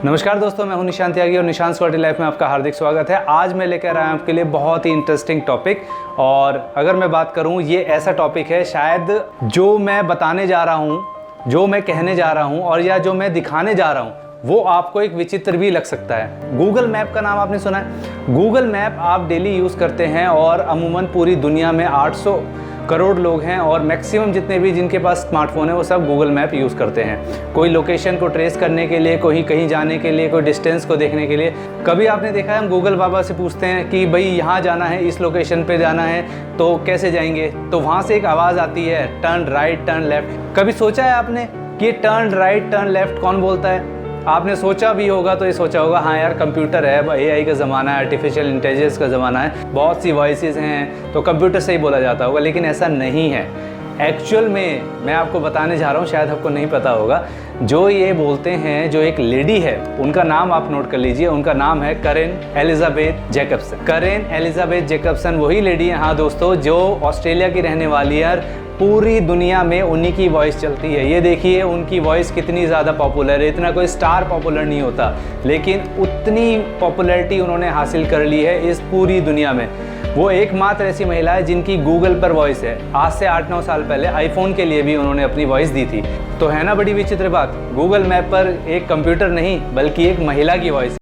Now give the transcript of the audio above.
नमस्कार दोस्तों, मैं हूं निशांत त्यागी और निशांत स्कॉटी लाइफ में आपका हार्दिक स्वागत है। आज मैं लेकर आया हूं आपके लिए बहुत ही इंटरेस्टिंग टॉपिक। और अगर मैं बात करूं, ये ऐसा टॉपिक है शायद जो मैं बताने जा रहा हूं, जो मैं कहने जा रहा हूं और या जो मैं दिखाने जा रहा हूं वो आपको एक विचित्र भी लग सकता है। गूगल मैप का नाम आपने सुना है? गूगल मैप आप डेली यूज़ करते हैं और अमूमन पूरी दुनिया में 800 करोड़ लोग हैं और मैक्सिमम जितने भी जिनके पास स्मार्टफोन है वो सब गूगल मैप यूज़ करते हैं। कोई लोकेशन को ट्रेस करने के लिए, कोई कहीं जाने के लिए, कोई डिस्टेंस को देखने के लिए। कभी आपने देखा है हम गूगल बाबा से पूछते हैं कि भाई यहाँ जाना है, इस लोकेशन पे जाना है तो कैसे जाएंगे? तो वहाँ से एक आवाज़ आती है, टर्न राइट, टर्न लेफ्ट। कभी सोचा है आपने कि टर्न राइट, टर्न लेफ्ट कौन बोलता है? आपने सोचा भी होगा तो ये सोचा होगा, हाँ यार कंप्यूटर है, एआई का ज़माना है, आर्टिफिशियल इंटेलिजेंस का ज़माना है, बहुत सी वॉइसेस हैं तो कंप्यूटर से ही बोला जाता होगा। लेकिन ऐसा नहीं है। एक्चुअल में मैं आपको बताने जा रहा हूँ, शायद आपको नहीं पता होगा। जो ये बोलते हैं, जो एक लेडी है, उनका नाम आप नोट कर लीजिए। उनका नाम है करेन एलिजाबेथ जैकबसन। करेन एलिजाबेथ जैकबसन वही लेडी है, हाँ दोस्तों, जो ऑस्ट्रेलिया की रहने वाली है। पूरी दुनिया में उन्हीं की वॉइस चलती है। ये देखिए उनकी वॉइस कितनी ज़्यादा पॉपुलर है। इतना कोई स्टार पॉपुलर नहीं होता, लेकिन उतनी पॉपुलैरिटी उन्होंने हासिल कर ली है इस पूरी दुनिया में। वो एकमात्र ऐसी महिला है जिनकी गूगल पर वॉइस है। आज से 8-9 साल पहले आईफोन के लिए भी उन्होंने अपनी वॉइस दी थी। तो है ना बड़ी विचित्र बात, गूगल मैप पर एक कंप्यूटर नहीं बल्कि एक महिला की वॉइस।